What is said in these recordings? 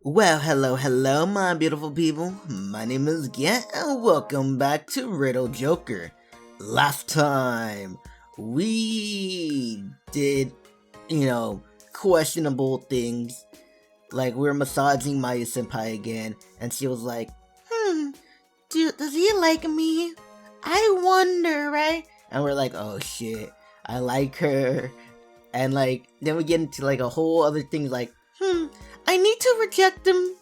Well, hello, my beautiful people. My name is Get, and welcome back to Riddle Joker. Last time, we did, questionable things. Like, we were massaging Maya Senpai again, and she was like, does he like me? I wonder, right? And we're like, oh shit, I like her. And then we get into a whole other thing like, I need to reject him,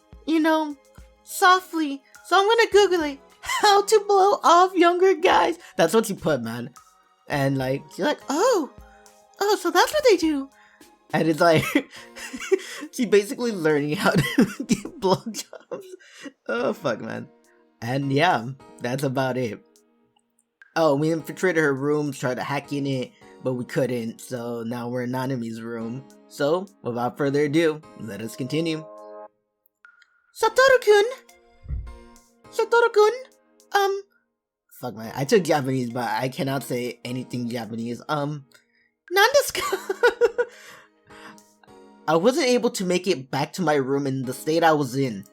softly. So I'm gonna Google it. How to blow off younger guys. That's what she put, man. And she's like, oh, so that's what they do. And it's like, she's basically learning how to get blowjobs. Oh, fuck, man. And yeah, that's about it. Oh, we infiltrated her room, tried to hack in it, but we couldn't. So now we're in Nanami's room. So, without further ado, let us continue. Satoru-kun, fuck man, I took Japanese, but I cannot say anything Japanese. Nandesu ka? I wasn't able to make it back to my room in the state I was in.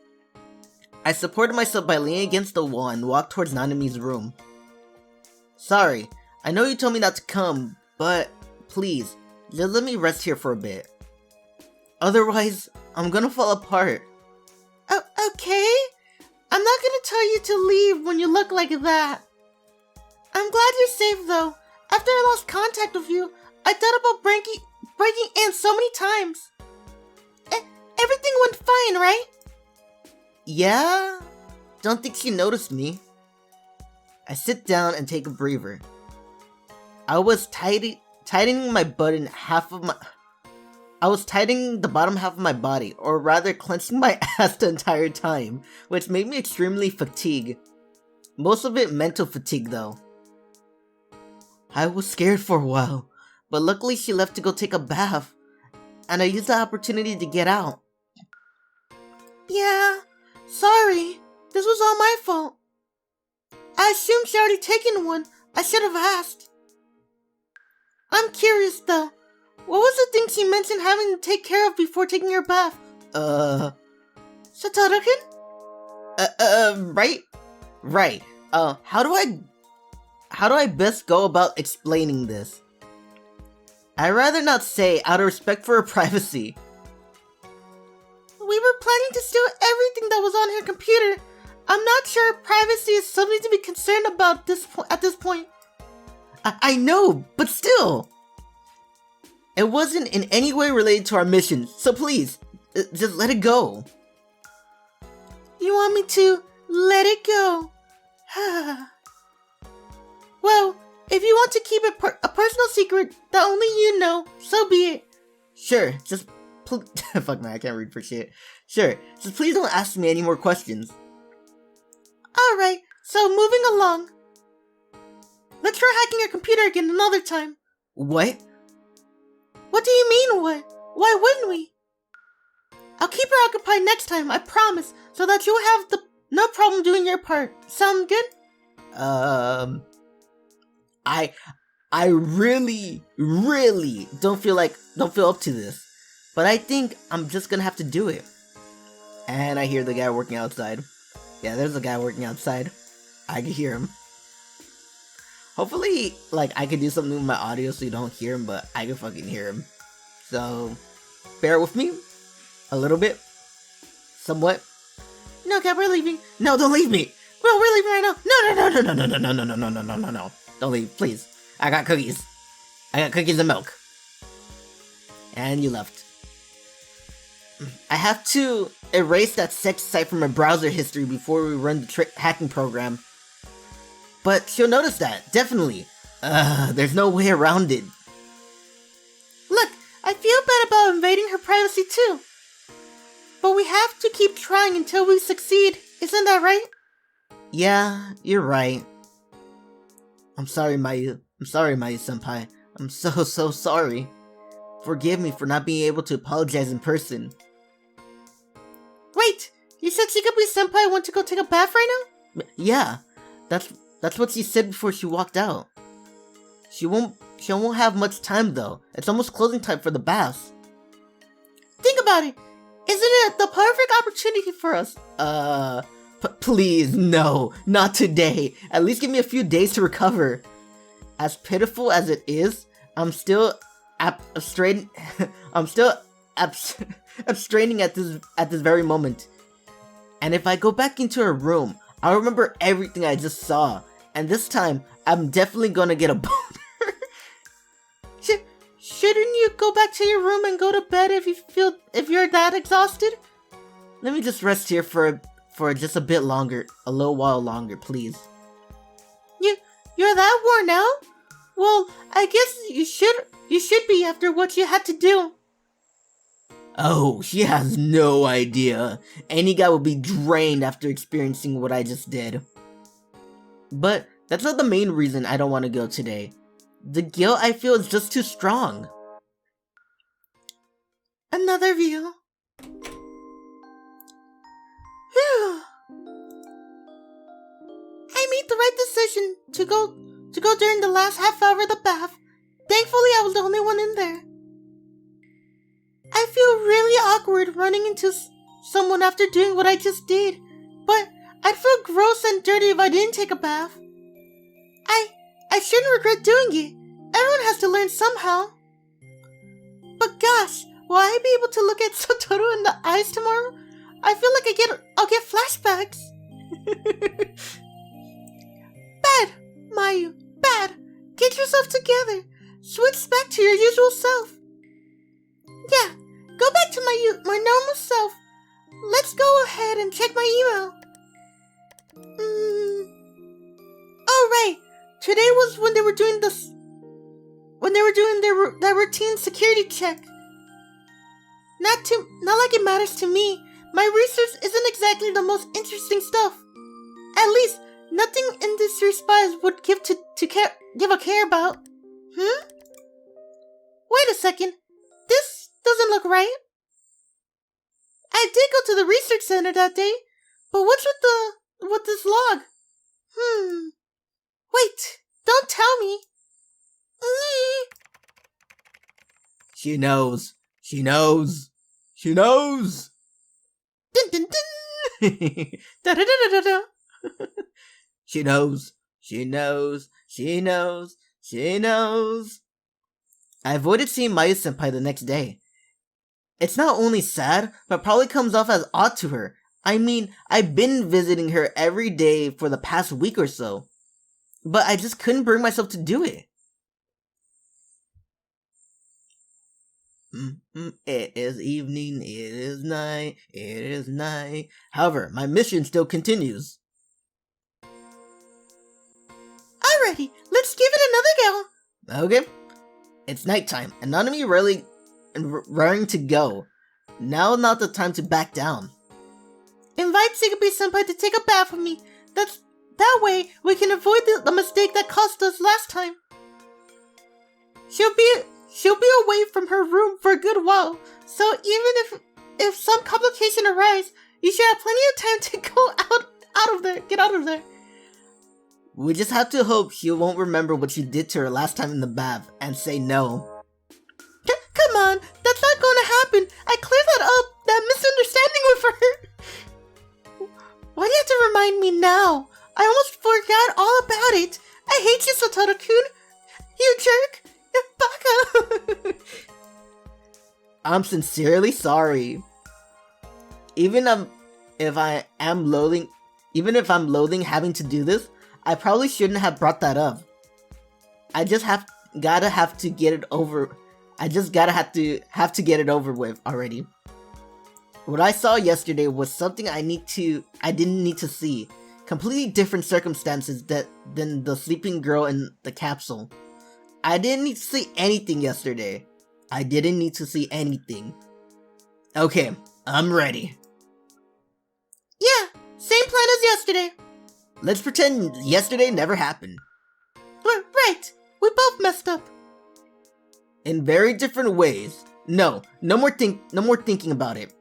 I supported myself by leaning against the wall and walked towards Nanami's room. Sorry, I know you told me not to come, but please, just let me rest here for a bit. Otherwise, I'm gonna fall apart. Okay? I'm not gonna tell you to leave when you look like that. I'm glad you're safe though. After I lost contact with you, I thought about breaking in so many times. Everything went fine, right? Yeah? Don't think she noticed me. I sit down and take a breather. I was tightening my button I was tightening the bottom half of my body, or rather clenching my ass the entire time, which made me extremely fatigued. Most of it mental fatigue though. I was scared for a while, but luckily she left to go take a bath, and I used the opportunity to get out. Yeah, sorry, this was all my fault. I assumed she already taken one. I should have asked. I'm curious though. What was the thing she mentioned having to take care of before taking her bath? Satoru-kun? Right. How do I best go about explaining this? I'd rather not say, out of respect for her privacy. We were planning to steal everything that was on her computer. I'm not sure privacy is something to be concerned about at this point. I know, but still. It wasn't in any way related to our mission, so please, just let it go. You want me to let it go? Well, if you want to keep it a personal secret that only you know, so be it. Sure, just fuck man, I can't read for shit. Sure, just please don't ask me any more questions. Alright, so moving along. Let's try hacking your computer again another time. What? What do you mean, what? Why wouldn't we? I'll keep her occupied next time, I promise, so that you'll have no problem doing your part. Sound good? I really don't feel up to this. But I think I'm just gonna have to do it. And I hear the guy working outside. Yeah, there's a guy working outside. I can hear him. Hopefully, I could do something with my audio so you don't hear him, but I can fucking hear him. So, bear with me. A little bit. Somewhat. No, Cap, we're leaving. No, don't leave me. No, we're leaving right now. No. Don't leave, please. I got cookies. And milk. And you left. I have to erase that sex site from my browser history before we run the hacking program. But she'll notice that, definitely. There's no way around it. Look, I feel bad about invading her privacy too. But we have to keep trying until we succeed, isn't that right? Yeah, you're right. I'm sorry, Mayu senpai. I'm so sorry. Forgive me for not being able to apologize in person. Wait, you said Shikabi senpai went to go take a bath right now? Yeah, that's what she said before she walked out. She won't have much time though. It's almost closing time for the baths. Think about it. Isn't it the perfect opportunity for us. Please, no, not today. At least give me a few days to recover. As pitiful as it is, I'm still abstraining at this very moment. And if I go back into her room, I'll remember everything I just saw. And this time, I'm definitely gonna get a boner. Shouldn't you go back to your room and go to bed if you're that exhausted? Let me just rest here for just a bit longer, a little while longer, please. You're that worn out? Well, I guess you should be after what you had to do. Oh, she has no idea. Any guy would be drained after experiencing what I just did. But that's not the main reason I don't want to go today. The guilt I feel is just too strong. Another view. Phew. I made the right decision to go during the last half hour of the bath. Thankfully, I was the only one in there. I feel really awkward running into someone after doing what I just did, but I'd feel gross and dirty if I didn't take a bath. I shouldn't regret doing it. Everyone has to learn somehow. But gosh, will I be able to look at Satoru in the eyes tomorrow? I feel like I'll get flashbacks. Bad, Mayu, bad. Get yourself together. Switch back to your usual self. Yeah, go back to my normal self. Let's go ahead and check my email. Oh right, today was when they were doing their routine security check. Not like it matters to me. My research isn't exactly the most interesting stuff. At least nothing industry spies would give a care about. Wait a second. This doesn't look right. I did go to the research center that day, but what's with this log? Wait, don't tell me. She knows. She knows. She knows. Dun dun dun. Da da da da da. She knows. She knows. She knows. She knows. I avoided seeing Mayu-senpai the next day. It's not only sad, but probably comes off as odd to her. I mean, I've been visiting her every day for the past week or so. But I just couldn't bring myself to do it. It is evening, it is night, it is night. However, my mission still continues. Alrighty, let's give it another go. Okay. It's nighttime, and none of me really raring to go. Now not the time to back down. Invite Sikabe-senpai to take a bath with me. That way we can avoid the mistake that cost us last time. She'll be away from her room for a good while, so even if some complication arises, you should have plenty of time to go get out of there. We just have to hope she won't remember what you did to her last time in the bath and say no. Come on, that's not going to happen. I cleared that misunderstanding with her. Why do you have to remind me now? I almost forgot all about it. I hate you, Satoru-kun. You jerk. Baka. I'm sincerely sorry. Even if I'm loathing having to do this, I probably shouldn't have brought that up. I just gotta have to get it over. I just gotta have to get it over with already. What I saw yesterday was something I didn't need to see. Completely different circumstances than the sleeping girl in the capsule. I didn't need to see anything yesterday. I didn't need to see anything. Okay, I'm ready. Yeah, same plan as yesterday. Let's pretend yesterday never happened. Right, we both messed up. In very different ways. No more thinking about it.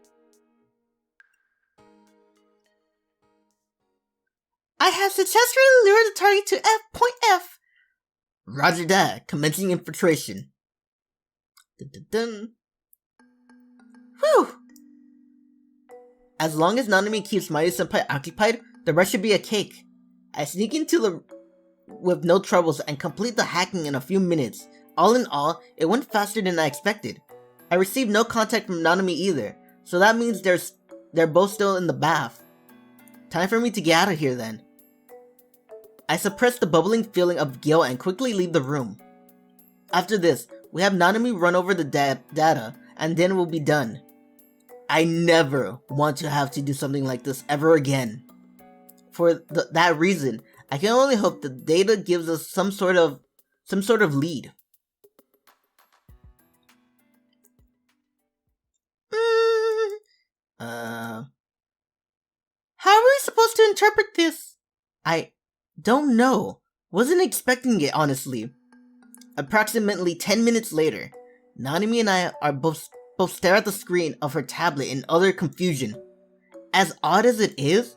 I have successfully lured the target to point F. Roger that. Commencing infiltration. Dun, dun, dun. Whew. As long as Nanami keeps Mayu-senpai occupied, the rest should be a cake. I sneak into the with no troubles and complete the hacking in a few minutes. All in all, it went faster than I expected. I received no contact from Nanami either, so that means they're both still in the bath. Time for me to get out of here then. I suppress the bubbling feeling of guilt and quickly leave the room. After this, we have Nanami run over the data, and then we'll be done. I never want to have to do something like this ever again. For that reason, I can only hope the data gives us some sort of lead. How are we supposed to interpret this? I don't know. Wasn't expecting it, honestly. Approximately 10 minutes later, Nanami and I are both stare at the screen of her tablet in utter confusion. As odd as it is,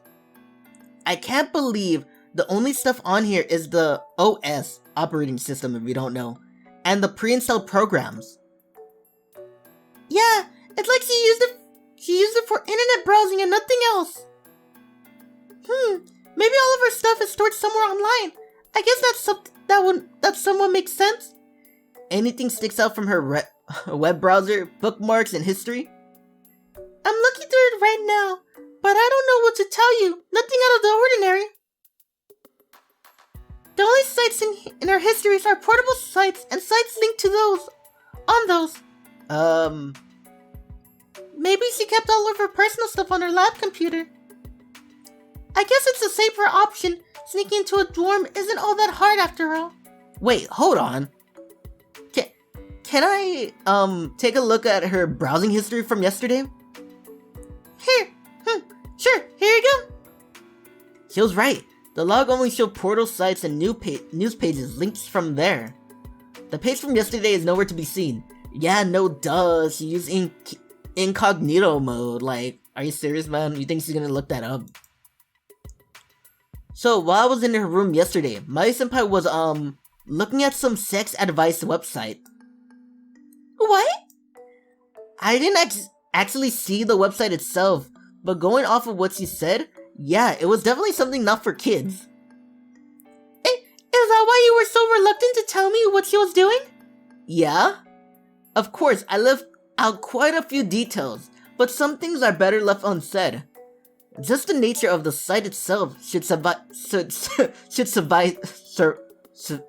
I can't believe the only stuff on here is the OS, operating system if you don't know, and the pre-installed programs. Yeah, it's like she used it for internet browsing and nothing else. Maybe all of her stuff is stored somewhere online. I guess that somewhat makes sense. Anything sticks out from her web browser, bookmarks, and history? I'm looking through it right now, but I don't know what to tell you. Nothing out of the ordinary. The only sites in her histories are portable sites and sites linked to those. On those. Maybe she kept all of her personal stuff on her lab computer. I guess it's a safer option. Sneaking into a dorm isn't all that hard after all. Wait, hold on. Can I, take a look at her browsing history from yesterday? Here. Sure, here you go. She was right. The log only showed portal sites and news pages links from there. The page from yesterday is nowhere to be seen. Yeah, no duh, she used incognito mode. Like, are you serious, man? You think she's gonna look that up? So, while I was in her room yesterday, Mayu-senpai was, looking at some sex advice website. What? I didn't actually see the website itself, but going off of what she said, yeah, it was definitely something not for kids. Is that why you were so reluctant to tell me what she was doing? Yeah. Of course, I left out quite a few details, but some things are better left unsaid. Just the nature of the site itself should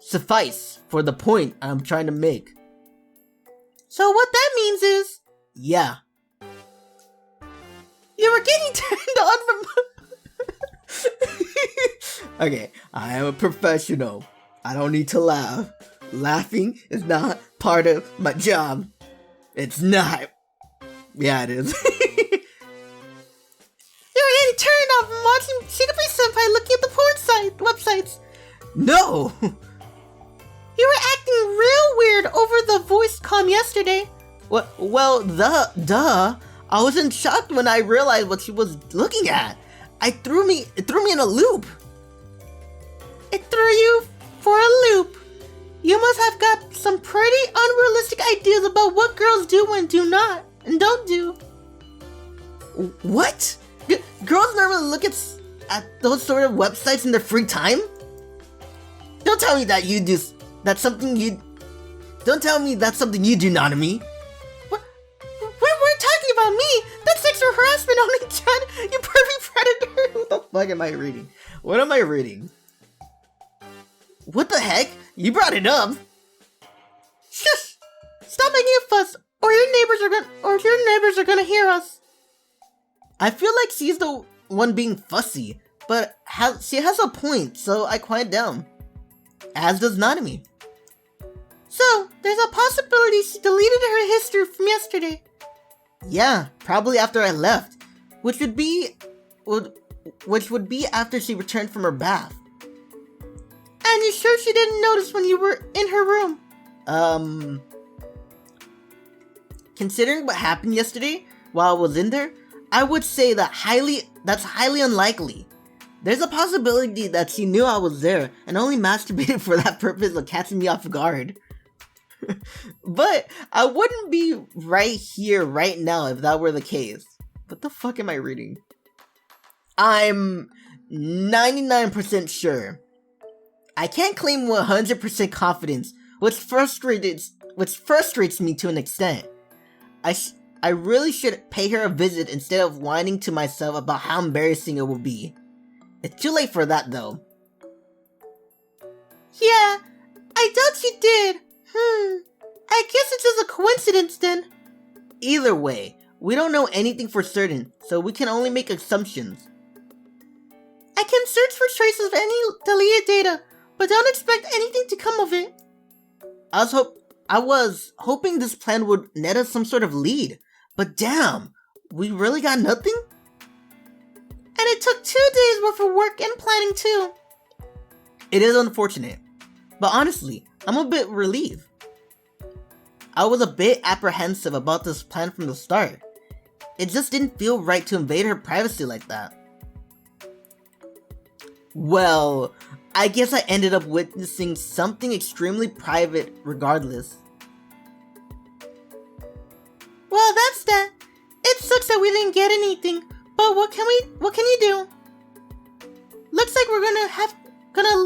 suffice for the point I'm trying to make. So what that means is... Yeah. You were getting turned on from... Okay, I am a professional. I don't need to laugh. Laughing is not part of my job. It's not. Yeah, it is. You were getting turned off from watching Shinobi-senpai looking at the porn websites. No! You were acting real weird over the voice comm yesterday. Well, duh. I wasn't shocked when I realized what she was looking at. It threw me in a loop. It threw you for a loop. You must have got some pretty unrealistic ideas about what girls do and do not, and don't do. What? Girls normally look at those sort of websites in their free time? Don't tell me that you do. That's something you. Don't tell me that's something you do, Nanami. We're talking about me. That's sexual harassment on each other. You pervy predator. What the fuck am I reading? What am I reading? What the heck? You brought it up. Shush! Stop making a fuss, or your neighbors are gonna hear us. I feel like she's the one being fussy, but she has a point, so I quiet down. As does Nanami. So, there's a possibility she deleted her history from yesterday. Yeah, probably after I left, which would be after she returned from her bath. And you sure she didn't notice when you were in her room? Considering what happened yesterday while I was in there, I would say that's highly unlikely. There's a possibility that she knew I was there and only masturbated for that purpose of catching me off guard. But I wouldn't be right here, right now, if that were the case. What the fuck am I reading? I'm 99% sure. I can't claim 100% confidence, which frustrates me to an extent. I really should pay her a visit instead of whining to myself about how embarrassing it will be. It's too late for that though. Yeah, I doubt you did. I guess it's just a coincidence then. Either way, we don't know anything for certain, so we can only make assumptions. I can search for traces of any deleted data, but don't expect anything to come of it. I was hoping this plan would net us some sort of lead, but damn, we really got nothing? And it took 2 days worth of work and planning too. It is unfortunate, but honestly, I'm a bit relieved. I was a bit apprehensive about this plan from the start. It just didn't feel right to invade her privacy like that. Well, I guess I ended up witnessing something extremely private regardless. Well, that's that. It sucks that we didn't get anything, but what can you do? Looks like we're gonna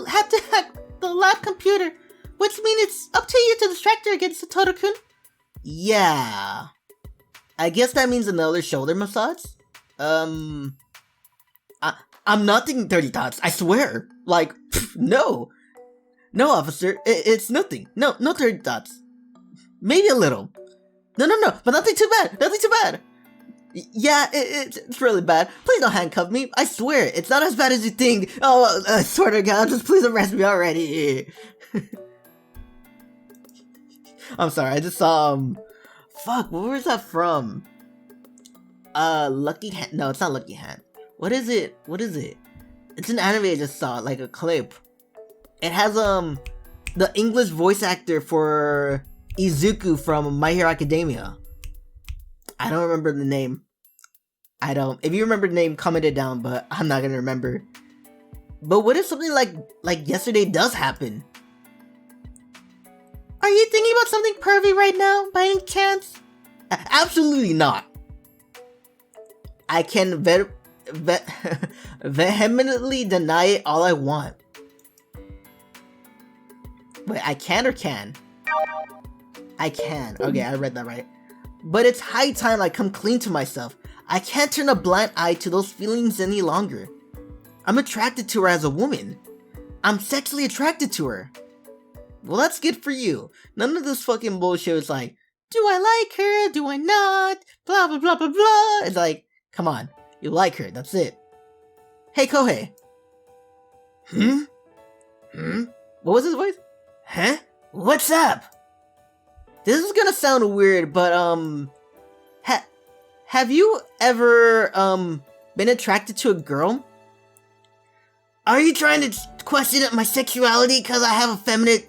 have to hack the lab computer, which means it's up to you to distract her against Satoru-kun. Yeah. I guess that means another shoulder massage? I'm not thinking dirty thoughts, I swear. Like, no. No, officer, it's nothing. No dirty thoughts. Maybe a little. No, but nothing too bad. Yeah, it's really bad. Please don't handcuff me. I swear, it's not as bad as you think. Oh, I swear to God, just please arrest me already. I'm sorry, I just saw, fuck, where was that from? Lucky Hand? No, it's not Lucky Hand. What is it? It's an anime I just saw, like a clip. It has, the English voice actor for Izuku from My Hero Academia. I don't remember the name. If you remember the name, comment it down, but I'm not gonna remember. But what if something like yesterday does happen? Are you thinking about something pervy right now, by any chance? Absolutely not. I can vehemently deny it all I want. Wait, I can or can? I can. Okay, I read that right. But it's high time I come clean to myself. I can't turn a blind eye to those feelings any longer. I'm attracted to her as a woman. I'm sexually attracted to her. Well, that's good for you. None of this fucking bullshit is like, do I like her? Do I not? Blah, blah, blah, blah, blah. It's like, come on. You like her. That's it. Hey, Kohei. What was his voice? Huh? What's up? This is gonna sound weird, but, have you ever, been attracted to a girl? Are you trying to question my sexuality because I have a feminine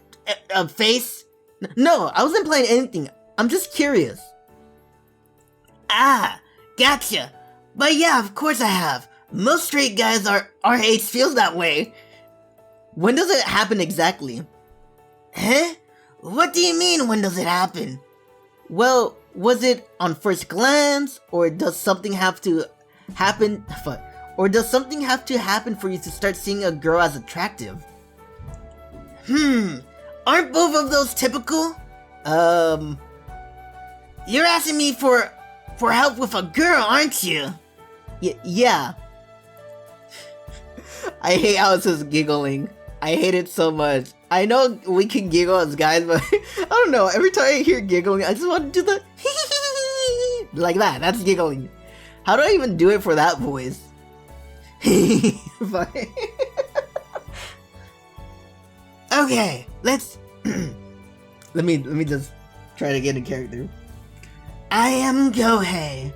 face? No, I wasn't playing anything. I'm just curious. Ah, gotcha. But yeah, of course I have. Most straight guys our age feel that way. When does it happen exactly? Huh? What do you mean, when does it happen? Well, was it on first glance, or does something have to happen? Or does something have to happen for you to start seeing a girl as attractive? Aren't both of those typical? You're asking me for help with a girl, aren't you? Yeah. I hate how it's just giggling. I hate it so much. I know we can giggle as guys, but I don't know. Every time I hear giggling, I just want to do the like that. That's giggling. How do I even do it for that voice? Okay, let's let me just try to get a character. I am Kohei.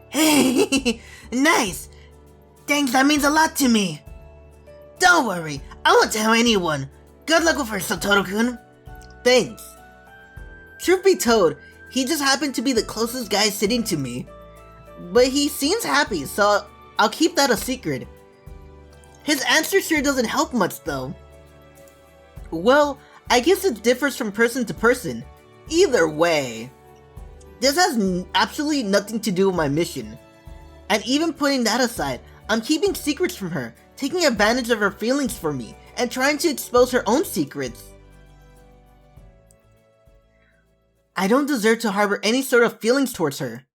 Hey, nice. Thanks, that means a lot to me. Don't worry, I won't tell anyone. Good luck with her, Satoru-kun. Thanks. Truth be told, he just happened to be the closest guy sitting to me. But he seems happy, so I'll keep that a secret. His answer sure doesn't help much though. Well, I guess it differs from person to person. Either way. This has absolutely nothing to do with my mission. And even putting that aside, I'm keeping secrets from her, taking advantage of her feelings for me, and trying to expose her own secrets. I don't deserve to harbor any sort of feelings towards her.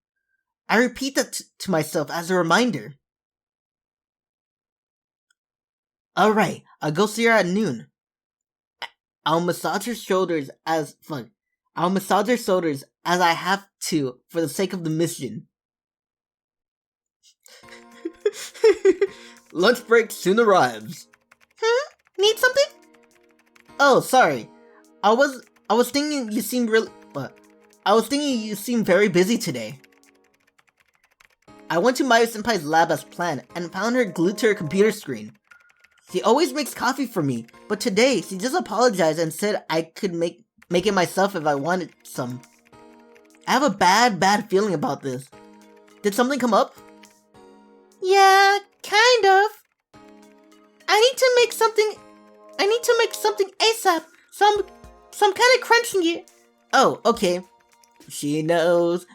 I repeat that to myself as a reminder. Alright, I'll go see her at noon. I'll massage her shoulders as I have to for the sake of the mission. Lunch break soon arrives. Need something? Oh, sorry. I was thinking you seemed very busy today. I went to Mayu-senpai's lab as planned and found her glued to her computer screen. She always makes coffee for me, but today she just apologized and said I could make it myself if I wanted some. I have a bad feeling about this. Did something come up? Yeah, kind of. I need to make something ASAP, so I'm kinda crunching it. Oh, okay. She knows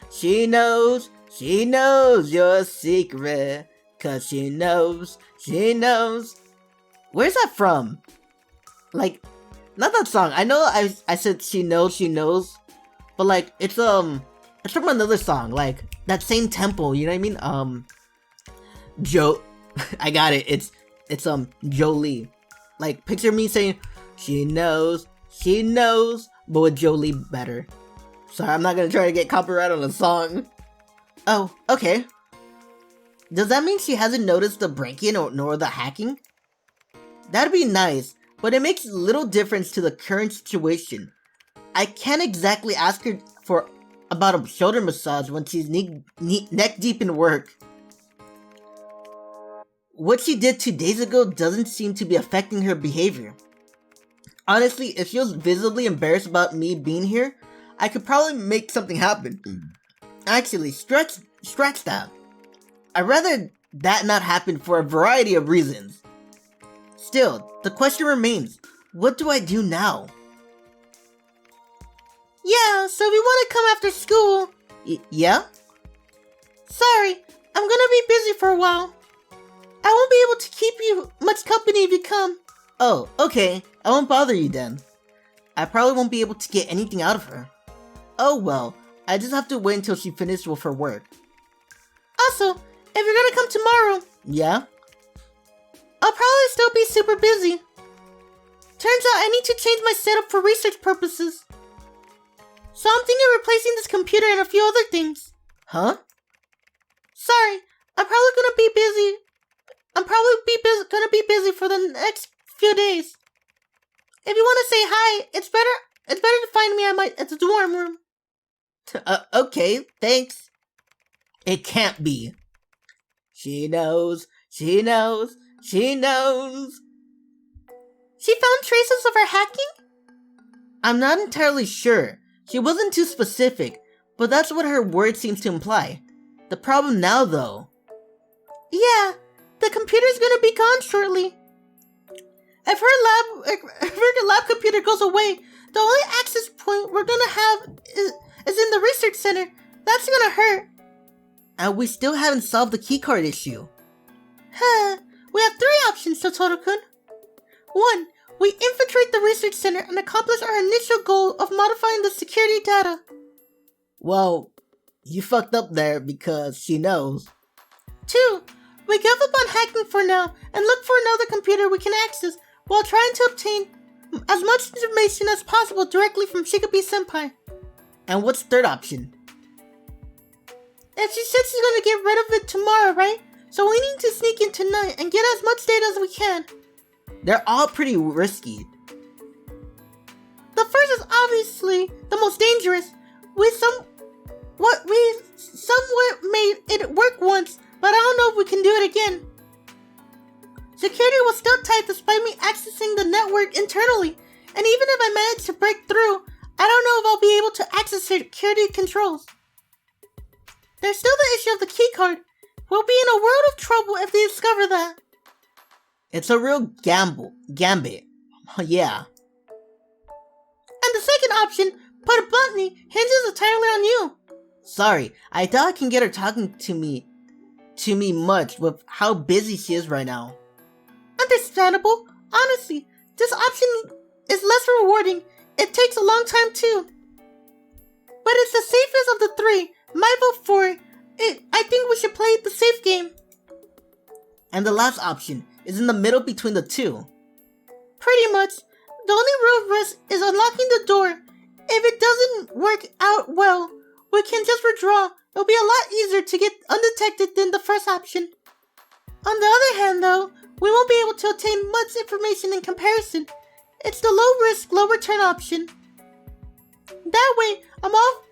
your secret, 'cause she knows. Where's that from? Like, not that song. I know I said she knows, but like, it's from another song, like, that same tempo, you know what I mean? I got it, it's Jolie. Like, picture me saying, she knows, but with Jolie better. Sorry, I'm not gonna try to get copyright on the song. Oh, okay. Does that mean she hasn't noticed the break-in nor the hacking? That'd be nice, but it makes little difference to the current situation. I can't exactly ask her about a shoulder massage when she's neck deep in work. What she did 2 days ago doesn't seem to be affecting her behavior. Honestly, if she was visibly embarrassed about me being here, I could probably make something happen. Actually, scratch that. I'd rather that not happen for a variety of reasons. Still, the question remains, what do I do now? Yeah, so we want to come after school. Yeah? Sorry, I'm gonna be busy for a while. I won't be able to keep you much company if you come. Oh, okay. I won't bother you then. I probably won't be able to get anything out of her. Oh well, I just have to wait until she finishes with her work. Also, if you're gonna come tomorrow... Yeah? I'll probably still be super busy. Turns out I need to change my setup for research purposes. So I'm thinking of replacing this computer and a few other things. Huh? Sorry, I'm probably gonna be busy for the next few days. If you want to say hi, it's better to find me at the dorm room. Okay, thanks. It can't be. She knows. She found traces of her hacking? I'm not entirely sure. She wasn't too specific, but that's what her word seems to imply. The problem now, though... Yeah, the computer's gonna be gone shortly. If her lab computer goes away, the only access point we're gonna have is in the research center. That's gonna hurt. And we still haven't solved the keycard issue. We have 3 options, Satoru-kun. 1. We infiltrate the research center and accomplish our initial goal of modifying the security data. Well, you fucked up there because she knows. 2. We give up on hacking for now and look for another computer we can access while trying to obtain as much information as possible directly from Shikabi-senpai. And what's third option? And she said she's gonna get rid of it tomorrow, right? So we need to sneak in tonight and get as much data as we can. They're all pretty risky. The first is obviously the most dangerous. We somewhat made it work once, but I don't know if we can do it again. Security was still tight despite me accessing the network internally, and even if I manage to break through, I don't know if I'll be able to access security controls. There's still the issue of the keycard. We'll be in a world of trouble if they discover that. It's a real gambit. Yeah. And the second option, put it bluntly, hinges entirely on you. Sorry, I thought I can get her talking to me much with how busy she is right now. Understandable. Honestly, this option is less rewarding. It takes a long time too. But it's the safest of the three. My vote for it. I think we should play the safe game. And the last option is in the middle between the two. Pretty much. The only real risk is unlocking the door. If it doesn't work out well, we can just withdraw. It'll be a lot easier to get undetected than the first option. On the other hand though, we won't be able to obtain much information in comparison. It's the low risk, low return option. That way, I'm all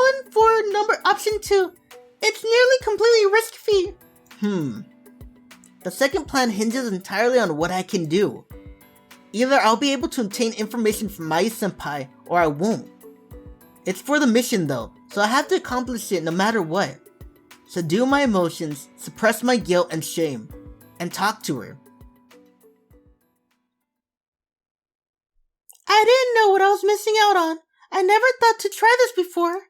in for option 2. It's nearly completely risk-free. The second plan hinges entirely on what I can do. Either I'll be able to obtain information from Mayu senpai, or I won't. It's for the mission though, so I have to accomplish it no matter what. Subdue my emotions, suppress my guilt and shame, and talk to her. I didn't know what I was missing out on. I never thought to try this before.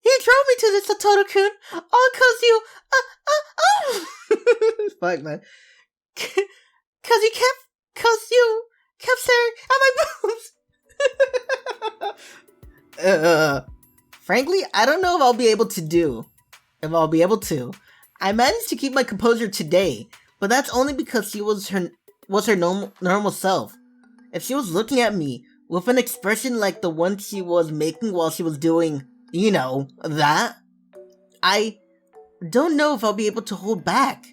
You drove me to this, Satoru-kun, all cause you, Fuck, man. Cause you kept staring at my boobs. Frankly, I don't know if I'll be able to. I managed to keep my composure today, but that's only because she was her normal self. If she was looking at me with an expression like the one she was making while she was doing, you know, that, I don't know if I'll be able to hold back.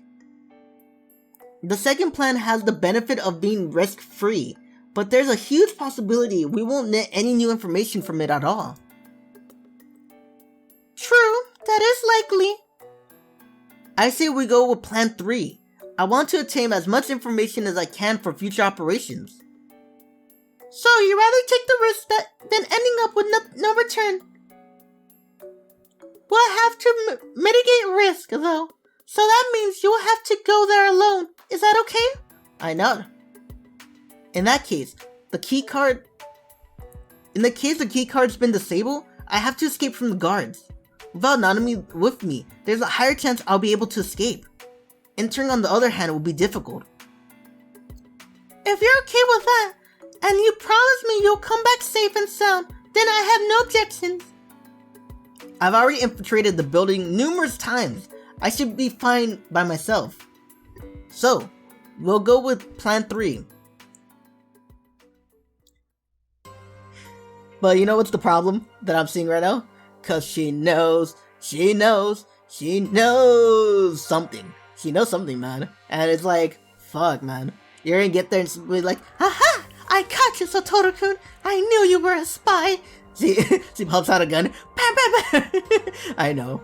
The second plan has the benefit of being risk-free, but there's a huge possibility we won't net any new information from it at all. True, that is likely. I say we go with plan 3. I want to obtain as much information as I can for future operations. So you rather take the risk than ending up with no return? We'll have to mitigate risk though, so that means you'll have to go there alone. Is that okay? I know. In that case, the key card's been disabled, I have to escape from the guards. Without Nanami with me, there's a higher chance I'll be able to escape. Entering on the other hand will be difficult. If you're okay with that, and you promise me you'll come back safe and sound, then I have no objections. I've already infiltrated the building numerous times. I should be fine by myself. So, we'll go with plan 3. But you know what's the problem that I'm seeing right now? Cause she knows something. She knows something, man. And it's like, fuck, man. You're gonna get there and be like, haha! I caught you, Satoru-kun! I knew you were a spy! She pops out a gun. Bam, bam, bam. I know.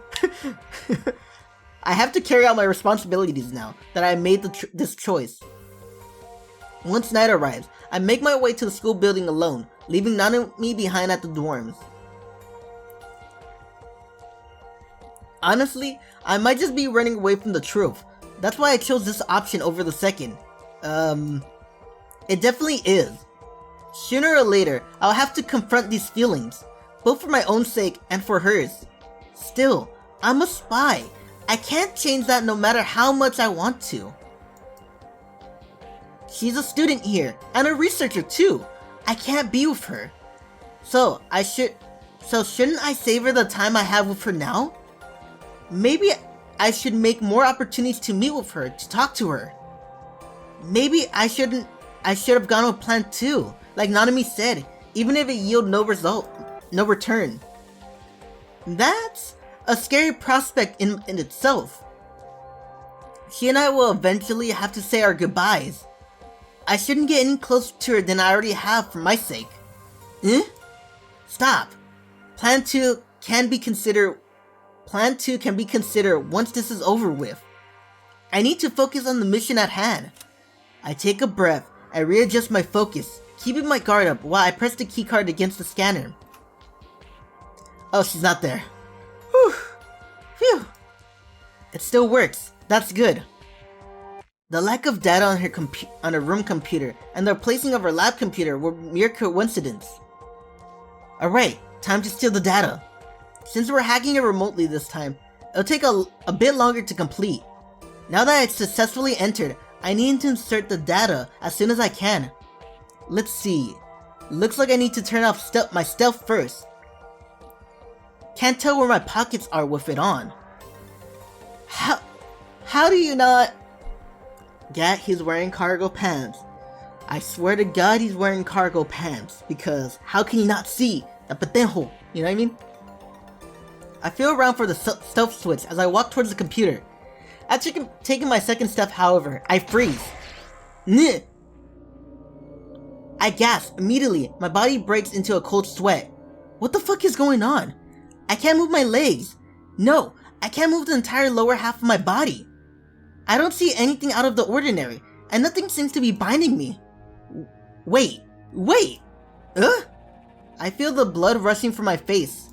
I have to carry out my responsibilities now that I made this choice. Once night arrives, I make my way to the school building alone, leaving Nanami behind at the dorms. Honestly, I might just be running away from the truth. That's why I chose this option over the second. It definitely is. Sooner or later, I'll have to confront these feelings, both for my own sake and for hers. Still, I'm a spy. I can't change that no matter how much I want to. She's a student here, and a researcher too. I can't be with her. So shouldn't I savor the time I have with her now? Maybe I should make more opportunities to meet with her, to talk to her. Maybe I should have gone with plan 2, like Nanami said, even if it yield no return. That's a scary prospect in itself. She and I will eventually have to say our goodbyes. I shouldn't get any closer to her than I already have for my sake. Stop. Plan 2 can be considered once this is over with. I need to focus on the mission at hand. I take a breath and readjust my focus, keeping my guard up while I press the keycard against the scanner. Oh, she's not there. Whew. Phew. It still works. That's good. The lack of data on her room computer and the replacing of her lab computer were mere coincidence. Alright, time to steal the data. Since we're hacking it remotely this time, it'll take a bit longer to complete. Now that it's successfully entered, I need to insert the data as soon as I can. Let's see. Looks like I need to turn off my stealth first. Can't tell where my pockets are with it on. How do you not? Yeah, he's wearing cargo pants. I swear to God he's wearing cargo pants, because how can you not see the patenjo? You know what I mean? I feel around for the stealth switch as I walk towards the computer. After taking my second step, however, I freeze. Nyeh! I gasp immediately. My body breaks into a cold sweat. What the fuck is going on? I can't move my legs. No, I can't move the entire lower half of my body. I don't see anything out of the ordinary, and nothing seems to be binding me. Wait. I feel the blood rushing from my face.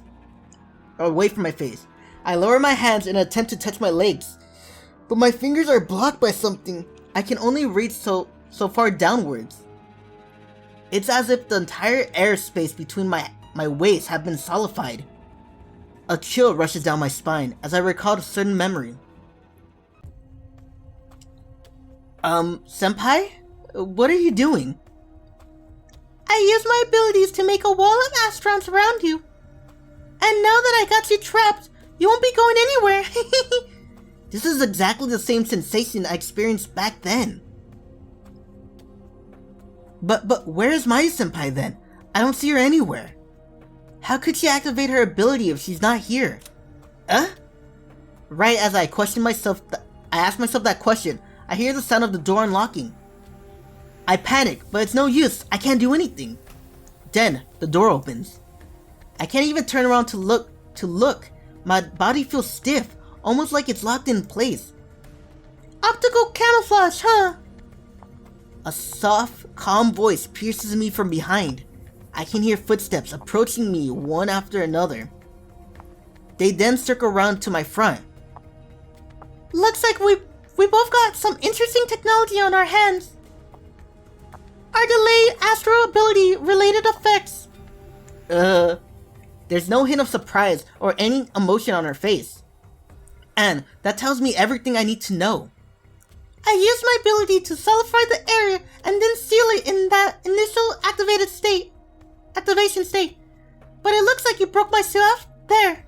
Away from my face. I lower my hands in an attempt to touch my legs, but my fingers are blocked by something. I can only reach so far downwards. It's as if the entire airspace between my waist have been solidified. A chill rushes down my spine as I recall a certain memory. Senpai? What are you doing? I used my abilities to make a wall of Astrons around you. And now that I got you trapped, you won't be going anywhere. This is exactly the same sensation I experienced back then. But where is Maya Senpai then? I don't see her anywhere. How could she activate her ability if she's not here? Right as I ask myself that question, I hear the sound of the door unlocking. I panic, but it's no use. I can't do anything. Then the door opens. I can't even turn around to look. My body feels stiff, almost like it's locked in place. Optical camouflage, huh? A soft, calm voice pierces me from behind. I can hear footsteps approaching me one after another. They then circle around to my front. Looks like we both got some interesting technology on our hands. Our delayed astral ability related effects. There's no hint of surprise or any emotion on her face. And that tells me everything I need to know. I used my ability to solidify the area and then seal it in that initial activation state. But it looks like you broke my shaft there.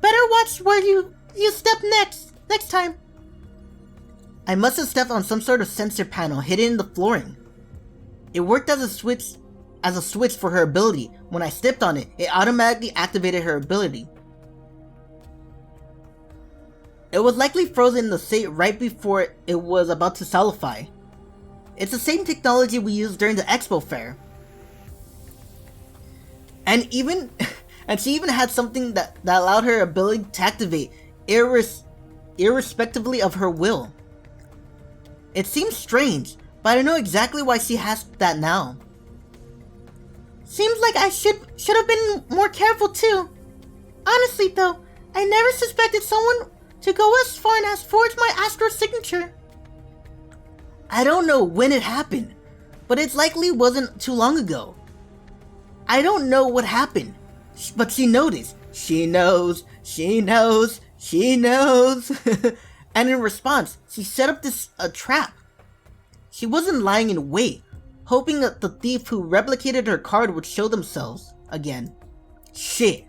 Better watch where you step next time. I must have stepped on some sort of sensor panel hidden in the flooring. It worked as a switch for her ability. When I stepped on it, it automatically activated her ability. It was likely frozen in the state right before it was about to solidify. It's the same technology we used during the expo fair. And she even had something that allowed her ability to activate irrespectively of her will. It seems strange, but I know exactly why she has that now. Seems like I should have been more careful too. Honestly though, I never suspected someone to go as far as forge my astral signature. I don't know when it happened, but it likely wasn't too long ago. I don't know what happened, but she noticed. She knows. And in response, she set up a trap. She wasn't lying in wait, hoping that the thief who replicated her card would show themselves again. Shit.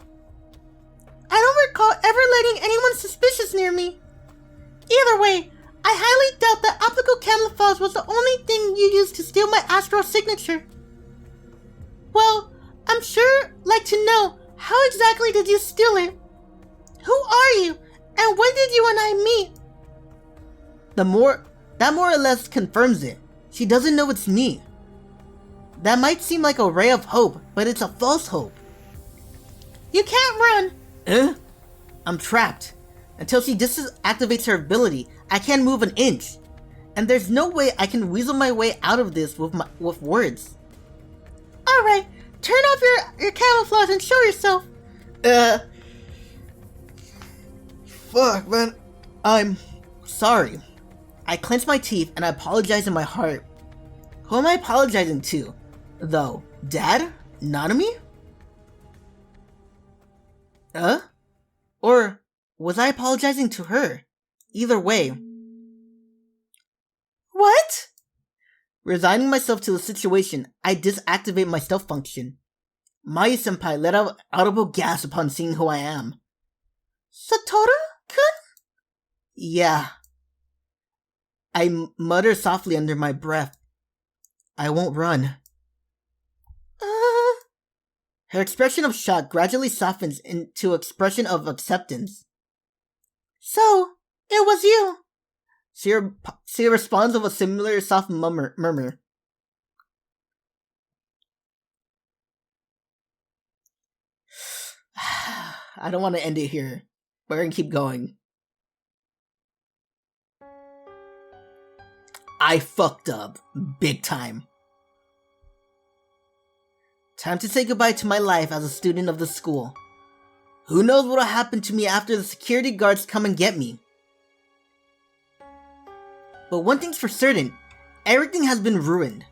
I don't recall ever letting anyone suspicious near me. Either way, I highly doubt that optical camouflage was the only thing you used to steal my astral signature. Well, I'm sure like to know, how exactly did you steal it? Who are you, and when did you and I meet? That more or less confirms it. She doesn't know it's me. That might seem like a ray of hope, but it's a false hope. You can't run. I'm trapped. Until she disactivates her ability, I can't move an inch. And there's no way I can weasel my way out of this with words. Alright, turn off your camouflage and show yourself. Fuck, man. I'm sorry. I clench my teeth and I apologize in my heart. Who am I apologizing to, though? Dad? Nanami? was I apologizing to her? Either way. What? Resigning myself to the situation, I disactivate my stealth function. Mayu-senpai let out audible gasp upon seeing who I am. Satoru-kun? Yeah. I mutter softly under my breath. I won't run. Her expression of shock gradually softens into an expression of acceptance. So, it was you. She responds with a similar soft murmur. I don't want to end it here. We're gonna keep going. I fucked up. Big time. Time to say goodbye to my life as a student of the school. Who knows what'll happen to me after the security guards come and get me. But one thing's for certain, everything has been ruined.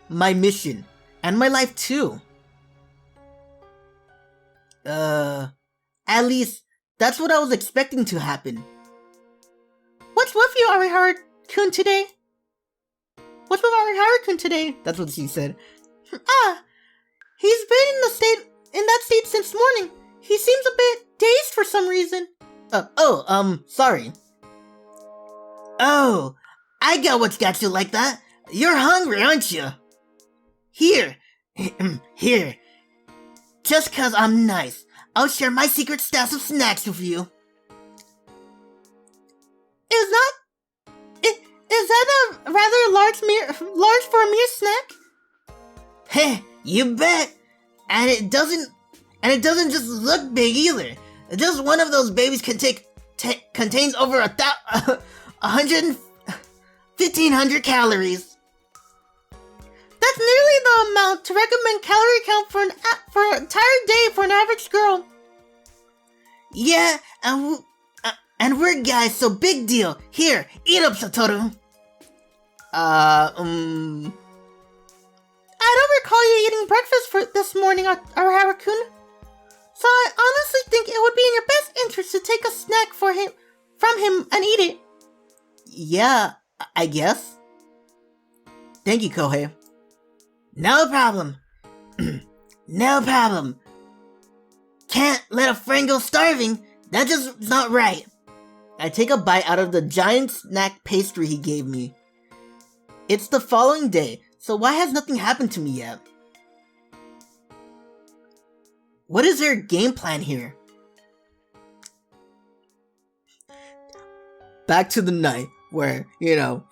My mission, and my life too. At least, that's what I was expecting to happen. What's with you, Arihara-kun, today? What's with Arihara-kun today? That's what she said. He's been in that state since morning. He seems a bit dazed for some reason. Sorry. Oh, I got what's got you like that. You're hungry, aren't you? Here. Here. Just 'cause I'm nice, I'll share my secret stash of snacks with you. Is that a rather large for a mere snack? Heh, you bet. And it doesn't just look big either. Just one of those babies contains over 1,500 calories. That's nearly the amount to recommend calorie count for an entire day for an average girl. Yeah, and we're guys, so big deal. Here, eat up, Satoru. I don't recall you eating breakfast for this morning, Arihara-kun. So I honestly think it would be in your best interest to take a snack from him and eat it. Yeah, I guess. Thank you, Kohei. No problem. No problem. Can't let a friend go starving. That's just not right. I take a bite out of the giant snack pastry he gave me. It's the following day, so why has nothing happened to me yet? What is their game plan here? Back to the night where,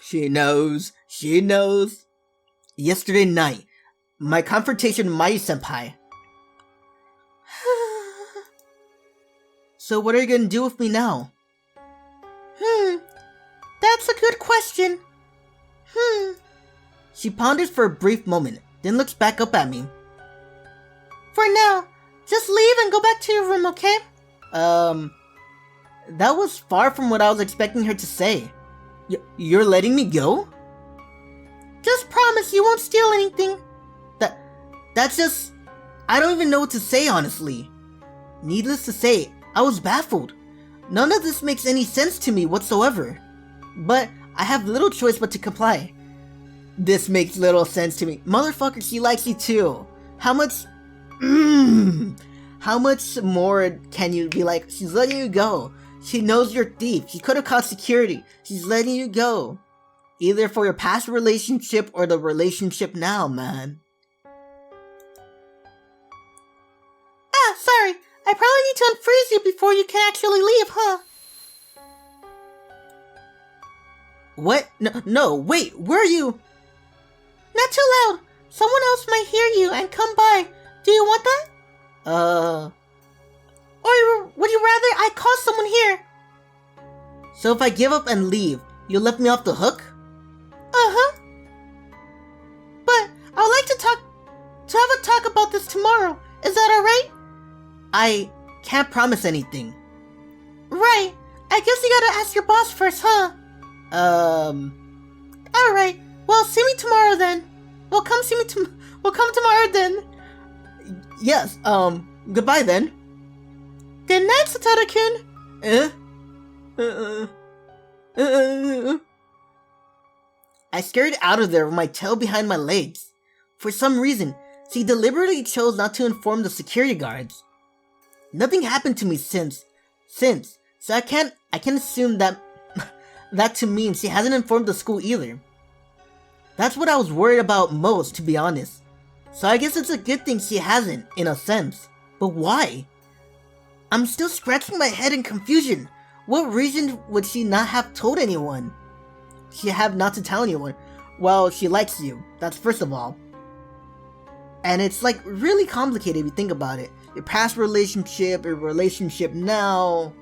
she knows. Yesterday night, my confrontation with Mayu-senpai. So what are you gonna do with me now? That's a good question. She ponders for a brief moment, then looks back up at me. For now, just leave and go back to your room, okay? That was far from what I was expecting her to say. You're letting me go? Just promise you won't steal anything. That's just... I don't even know what to say, honestly. Needless to say, I was baffled. None of this makes any sense to me whatsoever. But I have little choice but to comply. This makes little sense to me. Motherfucker, she likes you too. How much more can you be like, she's letting you go. She knows you're a thief. She could have called security. She's letting you go. Either for your past relationship or the relationship now, man. Sorry. I probably need to unfreeze you before you can actually leave, huh? What? No, wait, where are you? Not too loud. Someone else might hear you and come by. Do you want that? Or would you rather I call someone here? So if I give up and leave, you'll let me off the hook? Uh-huh. But I would like to have a talk about this tomorrow. Is that alright? I can't promise anything. Right. I guess you gotta ask your boss first, huh? Alright. Well, see me tomorrow then. We'll come tomorrow then. Yes, goodbye then. Good night, Satoru-kun. I scurried out of there with my tail behind my legs. For some reason, she deliberately chose not to inform the security guards. Nothing happened to me since, so I can assume that that to mean she hasn't informed the school either. That's what I was worried about most, to be honest. So I guess it's a good thing she hasn't, in a sense. But why? I'm still scratching my head in confusion. What reason would she not have told anyone? She have not to tell anyone. Well, she likes you. That's first of all. And it's like really complicated if you think about it. Your past relationship, your relationship now,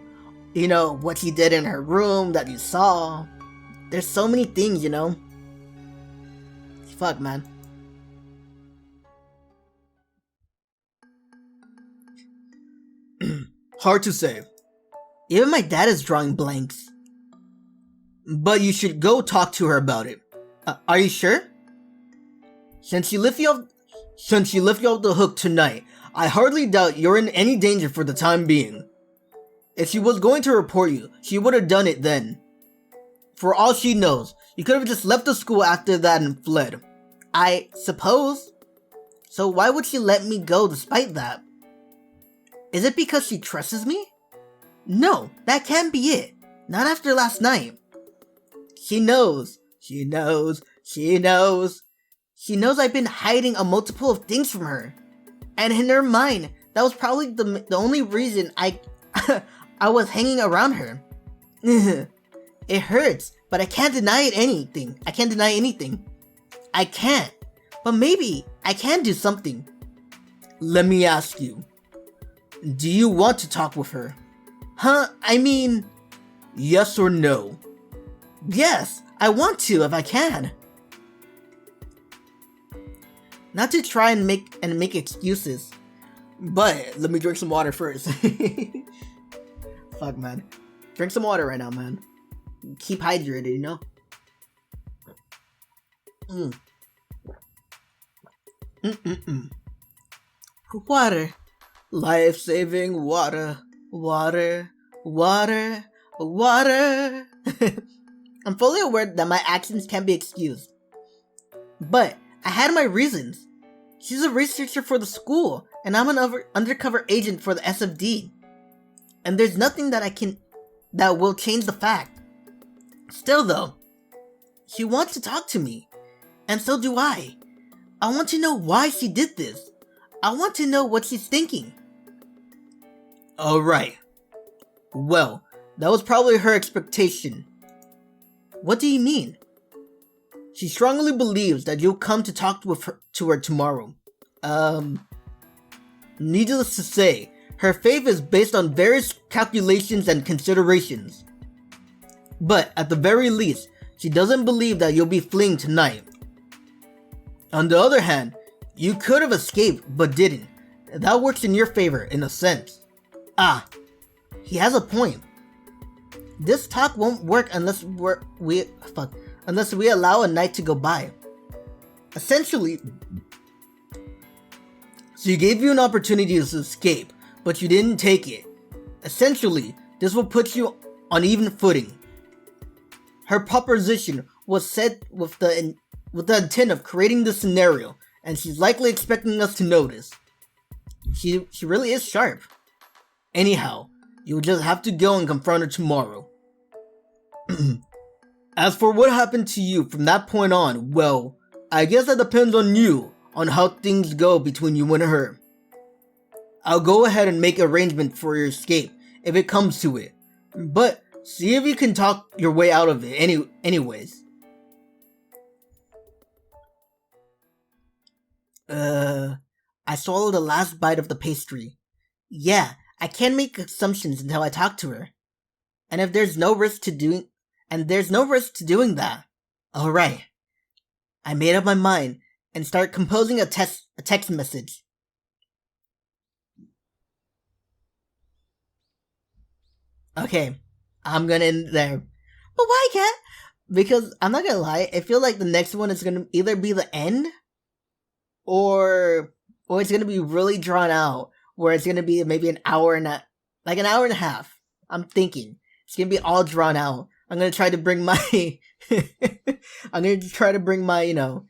you know, what she did in her room that you saw. There's so many things, you know. Fuck, man. Hard to say. Even my dad is drawing blanks. But you should go talk to her about it. Are you sure? Since she left you off the hook tonight, I hardly doubt you're in any danger for the time being. If she was going to report you, she would have done it then. For all she knows, you could have just left the school after that and fled. I suppose. So why would she let me go despite that? Is it because she trusts me? No, that can't be it. Not after last night. She knows. She knows I've been hiding a multiple of things from her. And in her mind, that was probably the only reason I was hanging around her. It hurts, but I can't deny anything. I can't. But maybe I can do something. Let me ask you. Do you want to talk with her? Huh? I mean, yes or no? Yes, I want to if I can. Not to try and make excuses, but let me drink some water first. Fuck, man. Drink some water right now, man. Keep hydrated, you know? Water. Life-saving water. Water. I'm fully aware that my actions can be excused. But I had my reasons. She's a researcher for the school, and I'm an undercover agent for the SFD. And there's nothing that will change the fact. Still though, she wants to talk to me. And so do I. I want to know why she did this. I want to know what she's thinking. Alright. Well, that was probably her expectation. What do you mean? She strongly believes that you'll come to talk to her tomorrow. Needless to say, her faith is based on various calculations and considerations. But at the very least, she doesn't believe that you'll be fleeing tonight. On the other hand, you could have escaped but didn't. That works in your favor in a sense. Ah, he has a point. This talk won't work unless we allow a night to go by. Essentially, she gave you an opportunity to escape, but you didn't take it. Essentially, this will put you on even footing. Her proposition was set with the intent of creating this scenario, and she's likely expecting us to notice. She really is sharp. Anyhow, you'll just have to go and confront her tomorrow. As for what happened to you from that point on, well, I guess that depends on you, on how things go between you and her. I'll go ahead and make arrangement for your escape, if it comes to it. But, see if you can talk your way out of it anyways. I swallowed the last bite of the pastry. Yeah, I can't make assumptions until I talk to her. And if there's no risk to doing that. Alright. I made up my mind and start composing a text message. Okay, I'm gonna end there. But why can't? Because I'm not gonna lie, I feel like the next one is gonna either be the end, or it's gonna be really drawn out, where it's gonna be maybe an hour and a half. I'm thinking. It's gonna be all drawn out. I'm gonna try to bring my you know,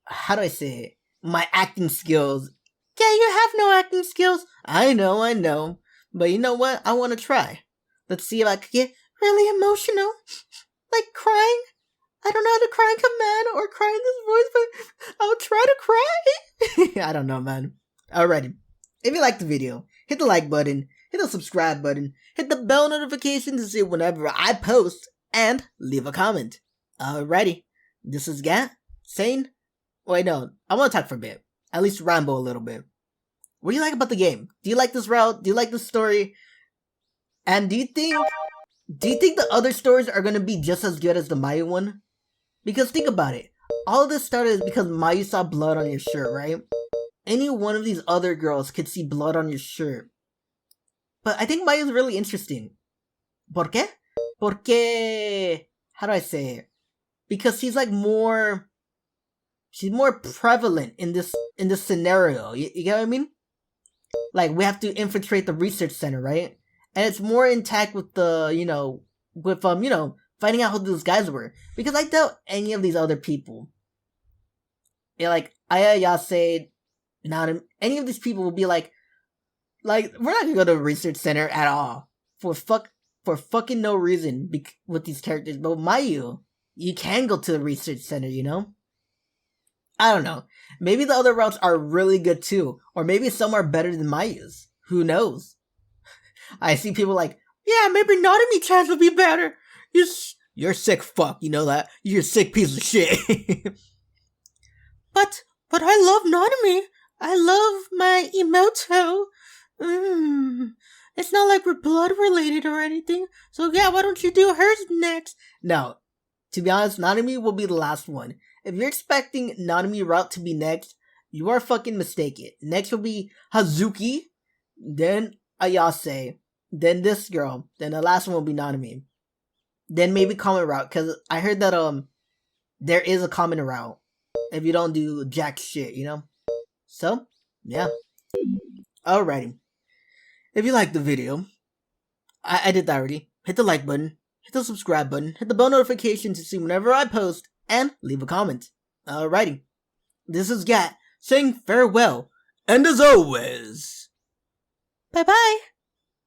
how do I say it? My acting skills. Yeah, you have no acting skills. I know. But you know what? I wanna try. Let's see if I can get really emotional. Like crying. I don't know how to cry in command or cry in this voice, but I'll try to cry. I don't know, man. Alrighty. If you liked the video, hit the like button, hit the subscribe button, hit the bell notification to see whenever I post, and leave a comment. Alrighty. This is Gat saying, wait, no, I want to talk for a bit. At least ramble a little bit. What do you like about the game? Do you like this route? Do you like the story? And do you think the other stories are gonna be just as good as the Mayu one? Because think about it. All this started because Mayu saw blood on your shirt, right? Any one of these other girls could see blood on your shirt. But I think Mayu's really interesting. ¿Por qué? Porque... how do I say it? Because she's more prevalent in this scenario. You get what I mean? Like, we have to infiltrate the research center, right? And it's more intact with the, finding out who those guys were. Because I doubt any of these other people, like, Ayase, not any of these people will be like, we're not gonna go to a research center at all. For fucking no reason with these characters. But Mayu, you can go to the research center, you know? I don't know. Maybe the other routes are really good too. Or maybe some are better than Mayu's. Who knows? I see people like, yeah, maybe Nanami-chan's will be better. You're sick fuck, you know that? You're a sick piece of shit. But I love Nanami. I love my Emoto. It's not like we're blood related or anything. So yeah, why don't you do hers next? No. To be honest, Nanami will be the last one. If you're expecting Nanami route to be next, you are fucking mistaken. Next will be Hazuki, then Ayase, then this girl, then the last one will be Nanami. Then maybe common route, because I heard that there is a common route if you don't do jack shit, you know? So, yeah. Alrighty. If you liked the video, I did that already. Hit the like button, hit the subscribe button, hit the bell notification to see whenever I post, and leave a comment. Alrighty. This is Gat saying farewell, and as always, bye bye!